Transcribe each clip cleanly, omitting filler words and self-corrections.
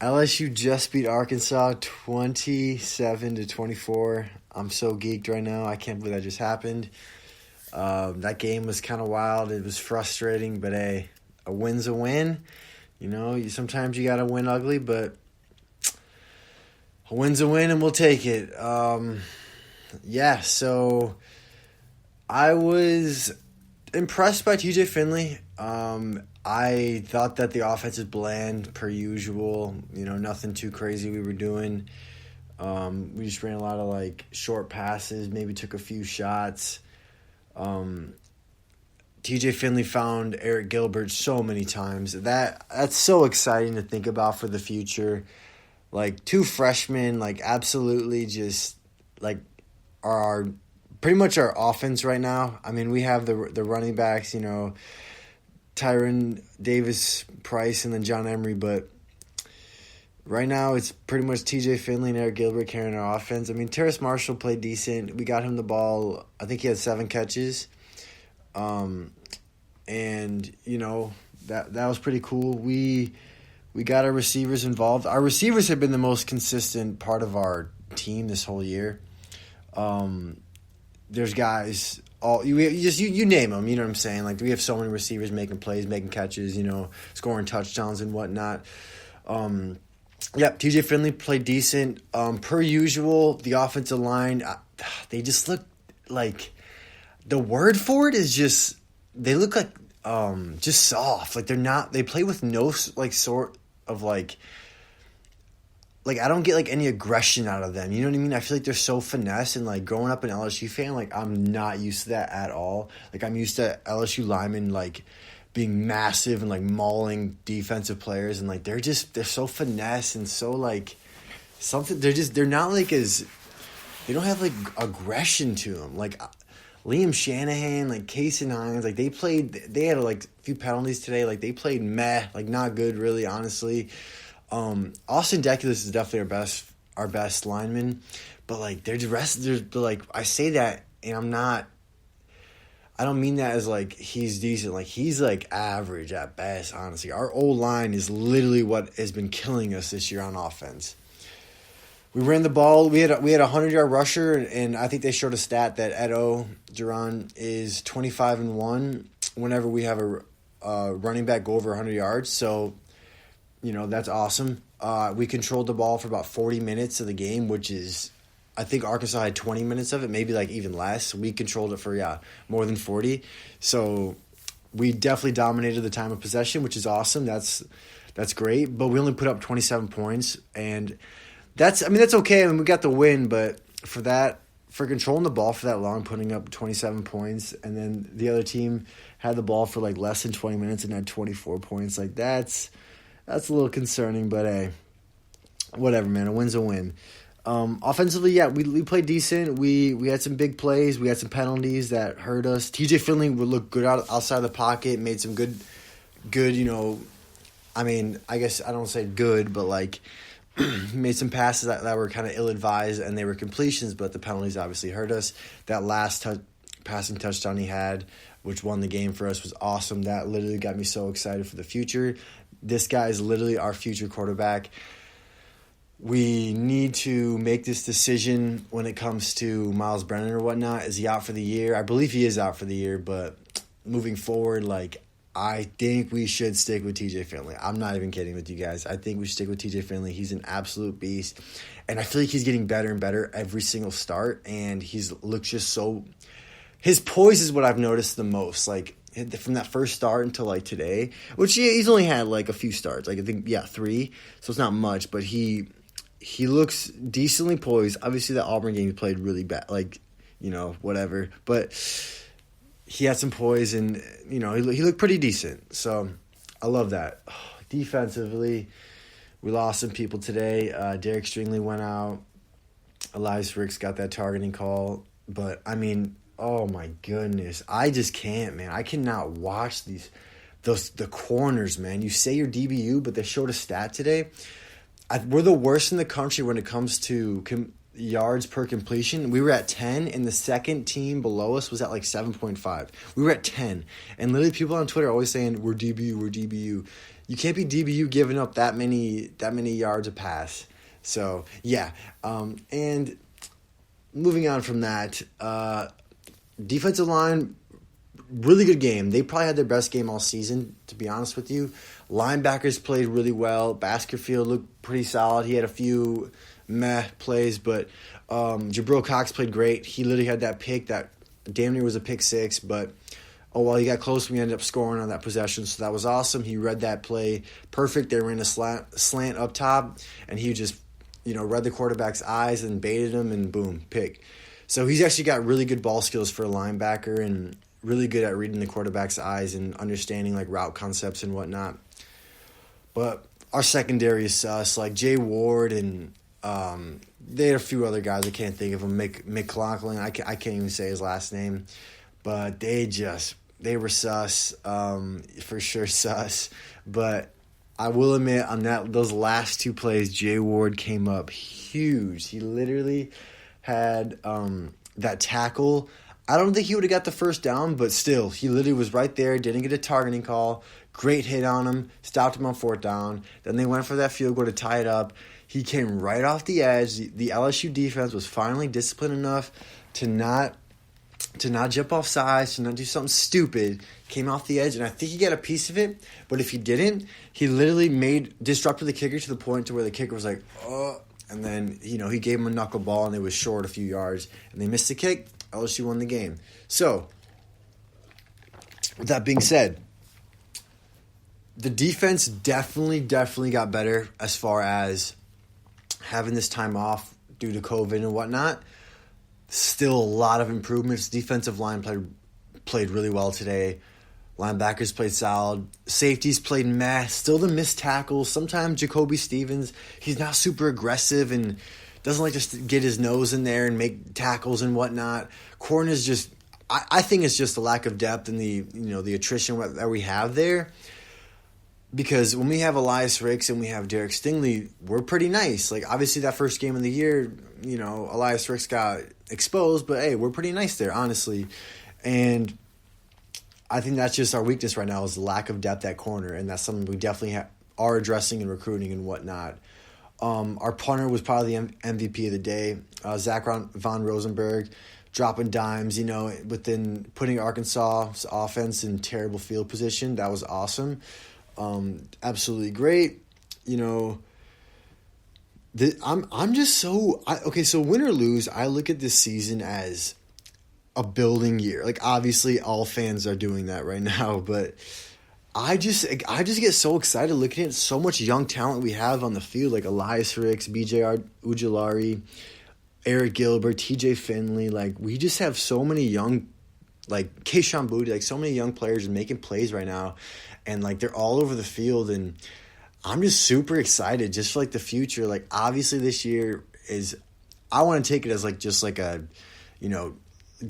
LSU just beat Arkansas 27-24. I'm so geeked right now. I can't believe that just happened. That game was kind of wild. It was frustrating, but hey, a win's a win. Sometimes you got to win ugly, but a win's a win, and we'll take it. So I was impressed by TJ Finley. I thought that the offense is bland per usual. Nothing too crazy we were doing. We just ran a lot of short passes, maybe took a few shots. TJ Finley found Eric Gilbert so many times. That's so exciting to think about for the future. Two freshmen, absolutely just are pretty much our offense right now. I mean, we have the running backs, Tyron Davis Price and then John Emery, but right now it's pretty much TJ Finley and Eric Gilbert carrying our offense. I mean, Terrace Marshall played decent. We got him the ball. I think he had 7 catches. That was pretty cool. We got our receivers involved. Our receivers have been the most consistent part of our team this whole year. There's guys, you name them, you know what I'm saying? We have so many receivers making plays, making catches, scoring touchdowns and whatnot. TJ Finley played decent. Per usual, the offensive line, they just look the word for it is just, they look just soft. They play with no sort of I don't get any aggression out of them. You know what I mean? I feel they're so finesse, and growing up an LSU fan, I'm not used to that at all. I'm used to LSU linemen being massive and mauling defensive players, and they're so finesse and so something. They're not as, they don't have aggression to them. Liam Shanahan, Casey Hines, they had a few penalties today. They played meh, not good really, honestly. Austin Deculus is definitely our best lineman, but they're I say that, and I don't mean that as he's decent. He's average at best, honestly. Our O-line is literally what has been killing us this year on offense. We ran the ball. We had a 100-yard rusher, and I think they showed a stat that Edo Duran is 25-1 whenever we have a running back go over 100 yards. So, that's awesome. We controlled the ball for about 40 minutes of the game, which is, I think Arkansas had 20 minutes of it, maybe even less. We controlled it for, more than 40. So we definitely dominated the time of possession, which is awesome. That's great. But we only put up 27 points, and that's okay. I mean, we got the win, but for controlling the ball for that long, putting up 27 points, and then the other team had the ball for less than 20 minutes and had 24 points, that's a little concerning, but hey, whatever, man. A win's a win. Offensively, we played decent. We had some big plays. We had some penalties that hurt us. TJ Finley would look good outside the pocket, made some good, I guess I don't say good, but made some passes that were kind of ill-advised, and they were completions, but the penalties obviously hurt us. That last passing touchdown he had, which won the game for us, was awesome. That literally got me so excited for the future. This guy is literally our future quarterback. We need to make this decision when it comes to Miles Brennan or whatnot. Is he out for the year? I believe he is out for the year, but moving forward, I think we should stick with TJ Finley. I'm not even kidding with you guys. I think we should stick with TJ Finley. He's an absolute beast. And I feel he's getting better and better every single start. And looks just so... His poise is what I've noticed the most. From that first start until today, which he's only had a few starts. I think 3, so it's not much. But he looks decently poised. Obviously, the Auburn game he played really bad. Whatever. But he had some poise, and he looked pretty decent. So I love that. Defensively, we lost some people today. Derek Stringley went out. Elias Ricks got that targeting call, but oh my goodness. I just can't, man. I cannot watch the corners, man. You say you're DBU, but they showed a stat today. We're the worst in the country when it comes to yards per completion. We were at 10, and the second team below us was at like 7.5. We were at 10, and literally people on Twitter are always saying we're DBU, we're DBU. You can't be DBU giving up that many yards a pass. So yeah, and moving on from that, defensive line, really good game. They probably had their best game all season, to be honest with you. Linebackers played really well. Baskerville looked pretty solid. He had a few meh plays, but Jabril Cox played great. He literally had that pick that damn near was a pick six, but oh well, he got close. We ended up scoring on that possession, so that was awesome. He read that play perfect. They ran a slant up top, and he just read the quarterback's eyes and baited him, and boom, pick. So he's actually got really good ball skills for a linebacker and really good at reading the quarterback's eyes and understanding like route concepts and whatnot. But our secondary is sus. Like Jay Ward and they had a few other guys. I can't think of them. McLaughlin. I can't even say his last name. But they were sus. For sure sus. But I will admit on those last two plays, Jay Ward came up huge. He literally had that tackle. I don't think he would have got the first down, but still, he literally was right there, didn't get a targeting call. Great hit on him, stopped him on fourth down. Then they went for that field goal to tie it up. He came right off the edge. The LSU defense was finally disciplined enough to not jump off sides, to not do something stupid. Came off the edge, and I think he got a piece of it. But if he didn't, he literally disrupted the kicker to the point to where the kicker was like, oh. And then, he gave him a knuckleball, and it was short a few yards. And they missed the kick. LSU won the game. So, with that being said, the defense definitely got better as far as having this time off due to COVID and whatnot. Still a lot of improvements. Defensive line played really well today. Linebackers played solid. Safeties played meh. Still the missed tackles. Sometimes Jacoby Stevens, he's not super aggressive and doesn't like to get his nose in there and make tackles and whatnot. Corners just, I think it's just the lack of depth and the attrition that we have there. Because when we have Elias Ricks and we have Derek Stingley, we're pretty nice. Like, obviously that first game of the year, Elias Ricks got exposed, but hey, we're pretty nice there, honestly. And I think that's just our weakness right now is the lack of depth at corner, and that's something we definitely are addressing and recruiting and whatnot. Our punter was probably the MVP of the day. Zach Von Rosenberg dropping dimes, within putting Arkansas' offense in terrible field position. That was awesome. Absolutely great. I'm just so so win or lose, I look at this season as a building year. Like, obviously all fans are doing that right now, but I just get so excited looking at so much young talent we have on the field, like Elias Ricks, BJ Ujulari, Eric Gilbert, TJ Finley. Like, we just have so many young, like Keyshawn Booty, like so many young players making plays right now, and like they're all over the field, and I'm just super excited just for like the future. Like, obviously this year I want to take it as like just like a,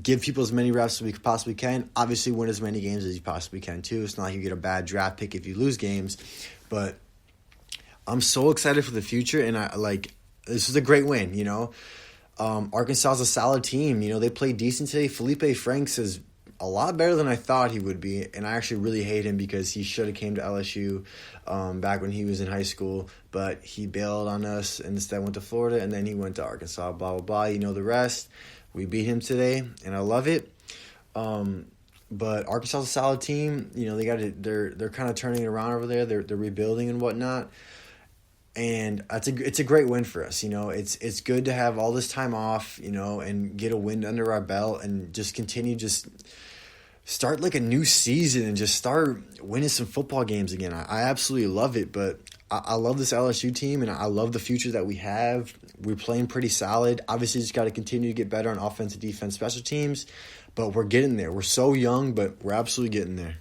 give people as many reps as we possibly can. Obviously win as many games as you possibly can too. It's not like you get a bad draft pick if you lose games, but I'm so excited for the future, and this is a great win. Arkansas is a solid team. They played decent today. Felipe Franks is a lot better than I thought he would be, and I actually really hate him because he should have came to LSU back when he was in high school, but he bailed on us and instead went to Florida, and then he went to Arkansas, blah, blah, blah. You know the rest. We beat him today, and I love it. But Arkansas is a solid team. They're kind of turning it around over there. They're rebuilding and whatnot. And it's a great win for us. It's good to have all this time off, and get a win under our belt and just continue, just start like a new season and just start winning some football games again. I absolutely love it, but I love this LSU team, and I love the future that we have. We're playing pretty solid. Obviously, just got to continue to get better on offense, defense, special teams, but we're getting there. We're so young, but we're absolutely getting there.